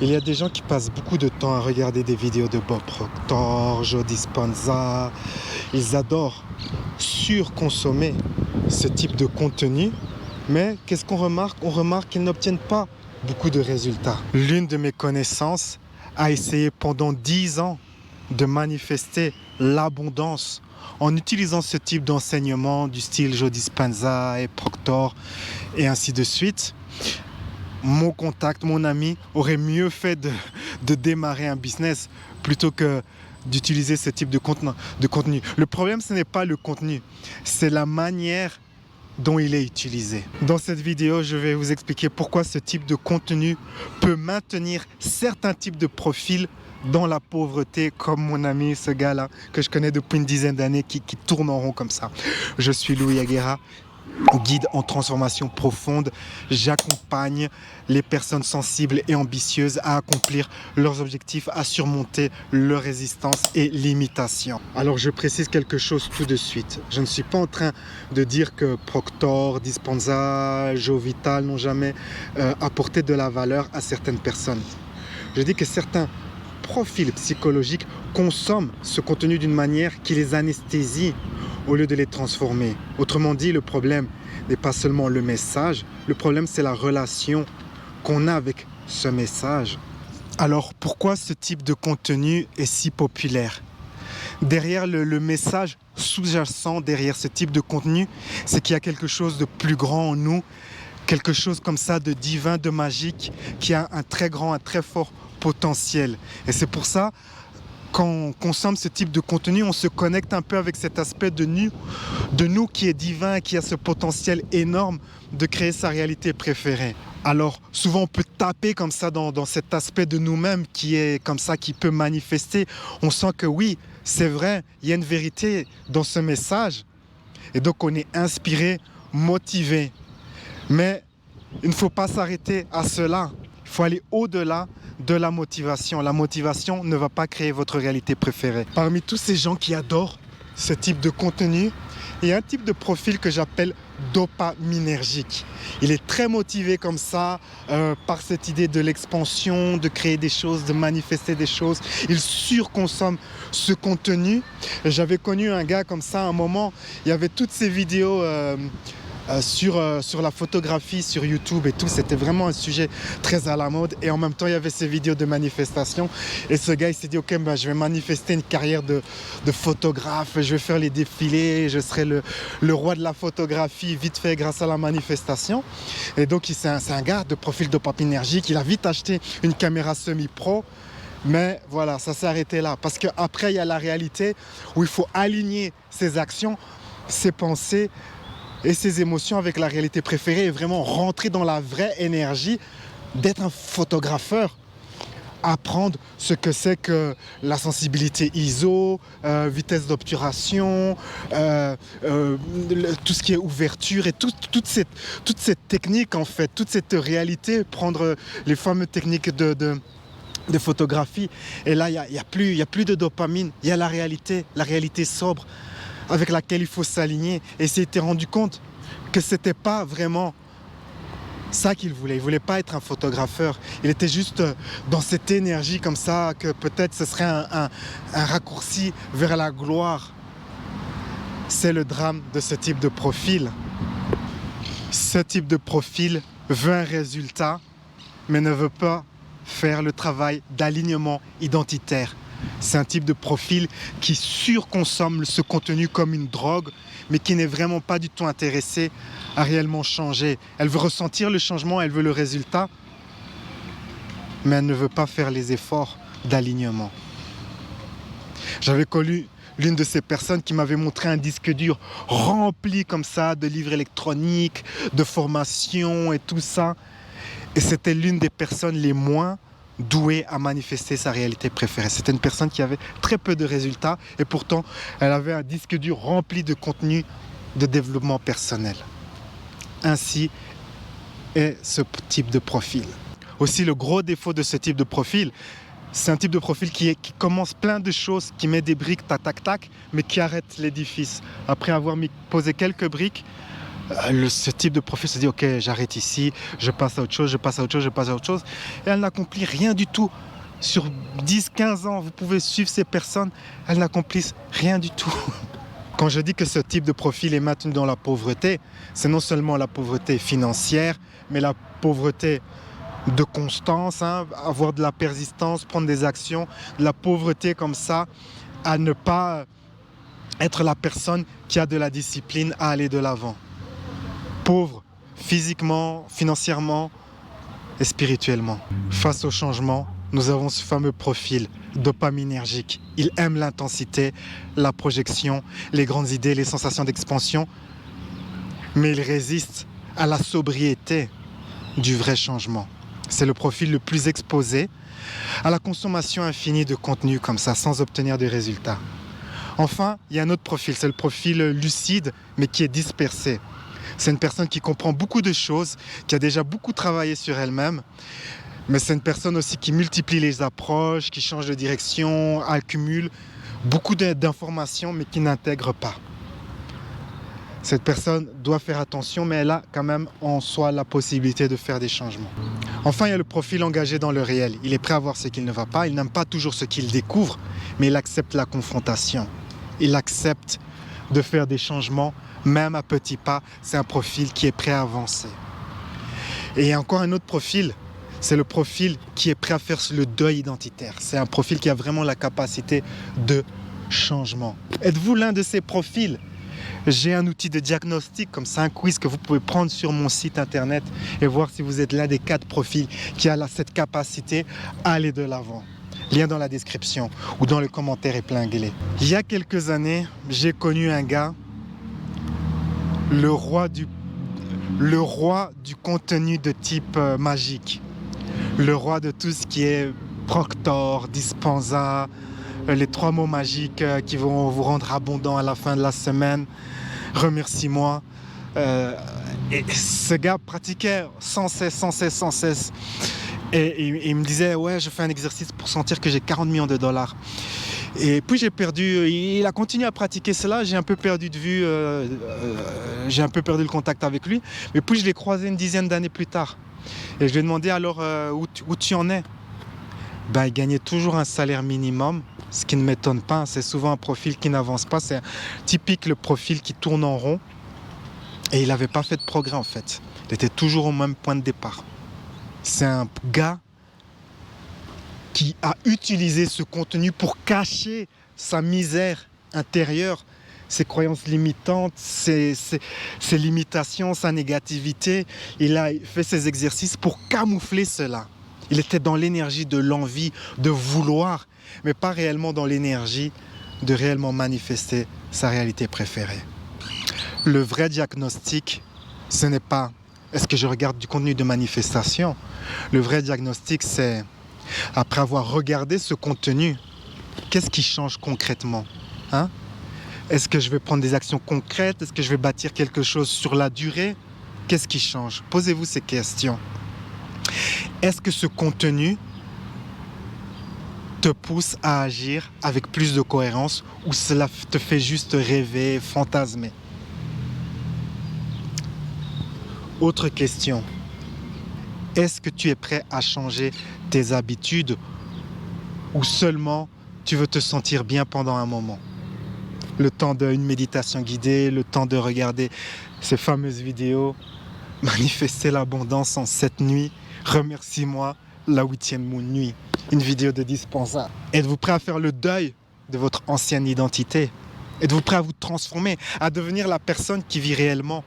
Il y a des gens qui passent beaucoup de temps à regarder des vidéos de Bob Proctor, Joe Dispenza. Ils adorent surconsommer ce type de contenu. Mais qu'est-ce qu'on remarque? On remarque qu'ils n'obtiennent pas beaucoup de résultats. L'une de mes connaissances a essayé pendant 10 ans de manifester l'abondance en utilisant ce type d'enseignement du style Joe Dispenza et Proctor et ainsi de suite. Mon contact, mon ami, aurait mieux fait de démarrer un business plutôt que d'utiliser ce type de contenu. Le problème, ce n'est pas le contenu, c'est la manière dont il est utilisé. Dans cette vidéo, je vais vous expliquer pourquoi ce type de contenu peut maintenir certains types de profils dans la pauvreté, comme mon ami, ce gars-là, que je connais depuis une dizaine d'années, qui tourne en rond comme ça. Je suis Louis Aguera, guide en transformation profonde. J'accompagne les personnes sensibles et ambitieuses à accomplir leurs objectifs, à surmonter leurs résistances et limitations. Alors je précise quelque chose tout de suite. Je ne suis pas en train de dire que Proctor, Dispenza, Joe Vital n'ont jamais apporté de la valeur à certaines personnes. Je dis que certains profils psychologiques consomment ce contenu d'une manière qui les anesthésie au lieu de les transformer. Autrement dit, le problème n'est pas seulement le message, le problème c'est la relation qu'on a avec ce message. Alors pourquoi ce type de contenu est si populaire? Derrière le message sous-jacent, derrière ce type de contenu, c'est qu'il y a quelque chose de plus grand en nous, quelque chose comme ça de divin, de magique, qui a un très grand, un très fort potentiel. Et c'est pour ça, quand on consomme ce type de contenu, on se connecte un peu avec cet aspect de nous qui est divin, qui a ce potentiel énorme de créer sa réalité préférée. Alors souvent on peut taper comme ça dans cet aspect de nous-mêmes qui est comme ça, qui peut manifester. On sent que oui, c'est vrai, il y a une vérité dans ce message. Et donc on est inspiré, motivé. Mais il ne faut pas s'arrêter à cela. Il faut aller au-delà de la motivation. La motivation ne va pas créer votre réalité préférée. Parmi tous ces gens qui adorent ce type de contenu, il y a un type de profil que j'appelle dopaminergique. Il est très motivé comme ça par cette idée de l'expansion, de créer des choses, de manifester des choses. Il surconsomme ce contenu. J'avais connu un gars comme ça à un moment. Il y avait toutes ces vidéos sur la photographie, sur YouTube et tout. C'était vraiment un sujet très à la mode. Et en même temps, il y avait ces vidéos de manifestation. Et ce gars, il s'est dit, ok, ben, je vais manifester une carrière de photographe. Je vais faire les défilés. Je serai le roi de la photographie vite fait grâce à la manifestation. Et donc, c'est un gars de profil dopaminergique. Il a vite acheté une caméra semi-pro. Mais voilà, ça s'est arrêté là. Parce qu'après, il y a la réalité où il faut aligner ses actions, ses pensées et ses émotions avec la réalité préférée et vraiment rentrer dans la vraie énergie d'être un photographeur. Apprendre ce que c'est que la sensibilité ISO, vitesse d'obturation, tout ce qui est ouverture et toute cette technique en fait, toute cette réalité, prendre les fameuses techniques de photographie. Et là, il y a plus de dopamine, il y a la réalité sobre avec laquelle il faut s'aligner. Et il s'était rendu compte que c'était pas vraiment ça qu'il voulait. Il voulait pas être un photographeur. Il était juste dans cette énergie comme ça, que peut-être ce serait un raccourci vers la gloire. C'est le drame de ce type de profil. Ce type de profil veut un résultat, mais ne veut pas faire le travail d'alignement identitaire. C'est un type de profil qui surconsomme ce contenu comme une drogue, mais qui n'est vraiment pas du tout intéressé à réellement changer. Elle veut ressentir le changement, elle veut le résultat, mais elle ne veut pas faire les efforts d'alignement. J'avais connu l'une de ces personnes qui m'avait montré un disque dur rempli comme ça de livres électroniques, de formations et tout ça. Et c'était l'une des personnes les moins douée à manifester sa réalité préférée. C'était une personne qui avait très peu de résultats et pourtant elle avait un disque dur rempli de contenu de développement personnel. Ainsi est ce type de profil. Aussi, le gros défaut de ce type de profil, c'est un type de profil qui commence plein de choses, qui met des briques tac tac tac, mais qui arrête l'édifice. Après avoir posé quelques briques, ce type de profil se dit ok, j'arrête ici, je passe à autre chose, je passe à autre chose, je passe à autre chose, et elle n'accomplit rien du tout. Sur 10-15 ans, vous pouvez suivre ces personnes, elles n'accomplissent rien du tout. Quand je dis que ce type de profil est maintenu dans la pauvreté, c'est non seulement la pauvreté financière, mais la pauvreté de constance, hein, avoir de la persistance, prendre des actions, de la pauvreté comme ça, à ne pas être la personne qui a de la discipline à aller de l'avant. Pauvre physiquement, financièrement et spirituellement. Face au changement, nous avons ce fameux profil dopaminergique. Il aime l'intensité, la projection, les grandes idées, les sensations d'expansion, mais il résiste à la sobriété du vrai changement. C'est le profil le plus exposé à la consommation infinie de contenu comme ça, sans obtenir de résultats. Enfin, il y a un autre profil, c'est le profil lucide, mais qui est dispersé. C'est une personne qui comprend beaucoup de choses, qui a déjà beaucoup travaillé sur elle-même, mais c'est une personne aussi qui multiplie les approches, qui change de direction, accumule beaucoup d'informations, mais qui n'intègre pas. Cette personne doit faire attention, mais elle a quand même en soi la possibilité de faire des changements. Enfin, il y a le profil engagé dans le réel. Il est prêt à voir ce qu'il ne va pas, il n'aime pas toujours ce qu'il découvre, mais il accepte la confrontation. Il accepte de faire des changements, même à petits pas. C'est un profil qui est prêt à avancer. Et il y a encore un autre profil, c'est le profil qui est prêt à faire le deuil identitaire. C'est un profil qui a vraiment la capacité de changement. Êtes-vous l'un de ces profils ? J'ai un outil de diagnostic, comme ça, un quiz que vous pouvez prendre sur mon site internet et voir si vous êtes l'un des 4 profils qui a cette capacité à aller de l'avant. Lien dans la description ou dans le commentaire épinglé. Il y a quelques années, j'ai connu un gars, le roi du contenu de type magique. Le roi de tout ce qui est Proctor, Dispenza, les 3 mots magiques qui vont vous rendre abondant à la fin de la semaine. Remercie-moi. Et ce gars pratiquait sans cesse. Et il me disait, ouais, je fais un exercice pour sentir que j'ai 40 millions de dollars. Et puis il a continué à pratiquer cela, j'ai un peu perdu de vue, j'ai un peu perdu le contact avec lui. Mais puis je l'ai croisé une dizaine d'années plus tard. Et je lui ai demandé alors où tu en es. Il gagnait toujours un salaire minimum, ce qui ne m'étonne pas. C'est souvent un profil qui n'avance pas. C'est typique le profil qui tourne en rond. Et il n'avait pas fait de progrès en fait. Il était toujours au même point de départ. C'est un gars qui a utilisé ce contenu pour cacher sa misère intérieure, ses croyances limitantes, ses limitations, sa négativité. Il a fait ces exercices pour camoufler cela. Il était dans l'énergie de l'envie, de vouloir, mais pas réellement dans l'énergie de réellement manifester sa réalité préférée. Le vrai diagnostic, ce n'est pas est-ce que je regarde du contenu de manifestation. Le vrai diagnostic, c'est après avoir regardé ce contenu, qu'est-ce qui change concrètement, hein? Est-ce que je vais prendre des actions concrètes? Est-ce que je vais bâtir quelque chose sur la durée? Qu'est-ce qui change? Posez-vous ces questions. Est-ce que ce contenu te pousse à agir avec plus de cohérence ou cela te fait juste rêver, fantasmer? Autre question. Est-ce que tu es prêt à changer tes habitudes ou seulement tu veux te sentir bien pendant un moment? Le temps d'une méditation guidée, le temps de regarder ces fameuses vidéos, manifester l'abondance en 7 nuits, remercie-moi la 8e nuit, une vidéo de Dispenza. Êtes-vous prêt à faire le deuil de votre ancienne identité? Êtes-vous prêt à vous transformer, à devenir la personne qui vit réellement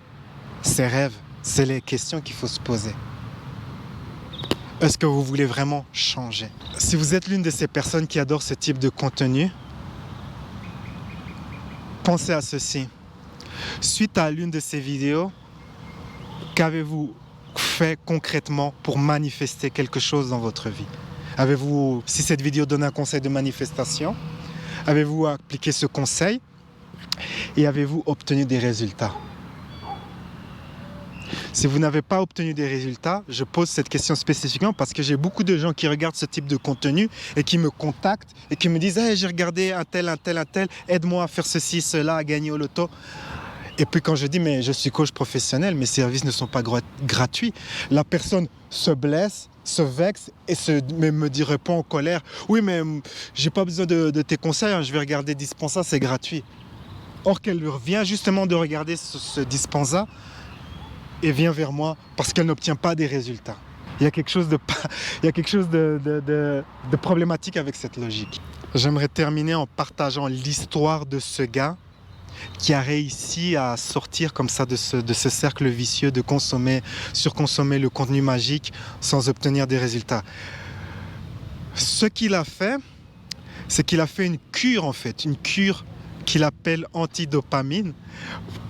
ses rêves? C'est les questions qu'il faut se poser. Est-ce que vous voulez vraiment changer? Si vous êtes l'une de ces personnes qui adorent ce type de contenu, pensez à ceci. Suite à l'une de ces vidéos, qu'avez-vous fait concrètement pour manifester quelque chose dans votre vie? Avez-vous, si cette vidéo donne un conseil de manifestation, avez-vous appliqué ce conseil et avez-vous obtenu des résultats? Si vous n'avez pas obtenu des résultats, je pose cette question spécifiquement parce que j'ai beaucoup de gens qui regardent ce type de contenu et qui me contactent et qui me disent hey, j'ai regardé un tel, aide-moi à faire ceci, cela, à gagner au loto. Et puis quand je dis, mais je suis coach professionnel, mes services ne sont pas gratuits. La personne se blesse, se vexe et me dit, répond en colère. Oui, mais j'ai pas besoin de tes conseils, hein, je vais regarder Dispensa, c'est gratuit. Or qu'elle vient justement de regarder ce Dispensa et vient vers moi parce qu'elle n'obtient pas des résultats. Il y a quelque chose de problématique avec cette logique. J'aimerais terminer en partageant l'histoire de ce gars qui a réussi à sortir comme ça de ce cercle vicieux de surconsommer le contenu magique sans obtenir des résultats. Ce qu'il a fait, c'est qu'il a fait une cure en fait, une cure qu'il appelle antidopamine.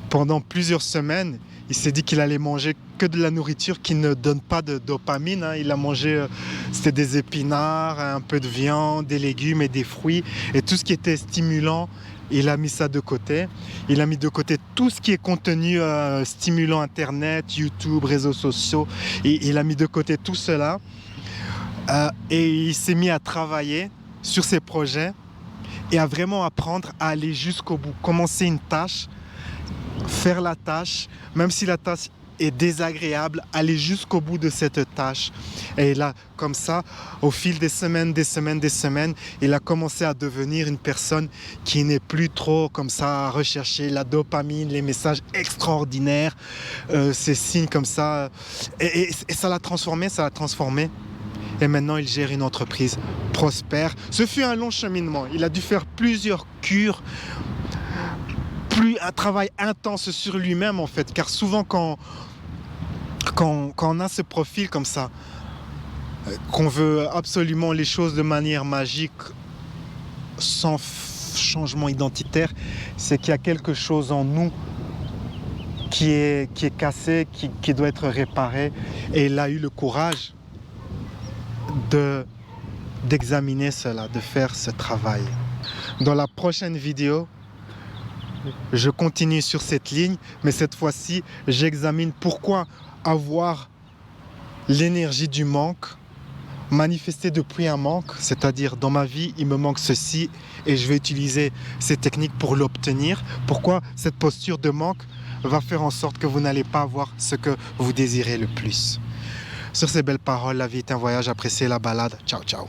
Pendant plusieurs semaines, il s'est dit qu'il allait manger que de la nourriture qui ne donne pas de dopamine. Il a mangé, c'était des épinards, un peu de viande, des légumes et des fruits. Et tout ce qui était stimulant, il a mis ça de côté. Il a mis de côté tout ce qui est contenu stimulant Internet, YouTube, réseaux sociaux. Et il a mis de côté tout cela. Et il s'est mis à travailler sur ses projets et à vraiment apprendre à aller jusqu'au bout. Commencer une tâche, faire la tâche, même si la tâche est désagréable, aller jusqu'au bout de cette tâche. Et là, comme ça, au fil des semaines, il a commencé à devenir une personne qui n'est plus trop comme ça à rechercher la dopamine, les messages extraordinaires, ces signes comme ça. Et ça l'a transformé. Et maintenant, il gère une entreprise prospère. Ce fut un long cheminement. Il a dû faire plusieurs cures, un travail intense sur lui-même en fait. Car souvent, quand on a ce profil comme ça, qu'on veut absolument les choses de manière magique, sans changement identitaire, c'est qu'il y a quelque chose en nous qui est cassé, qui doit être réparé. Et il a eu le courage d'examiner cela, de faire ce travail. Dans la prochaine vidéo, je continue sur cette ligne, mais cette fois-ci, j'examine pourquoi avoir l'énergie du manque, manifester depuis un manque, c'est-à-dire dans ma vie, il me manque ceci et je vais utiliser ces techniques pour l'obtenir. Pourquoi cette posture de manque va faire en sorte que vous n'allez pas avoir ce que vous désirez le plus. Sur ces belles paroles, la vie est un voyage, appréciez la balade. Ciao, ciao.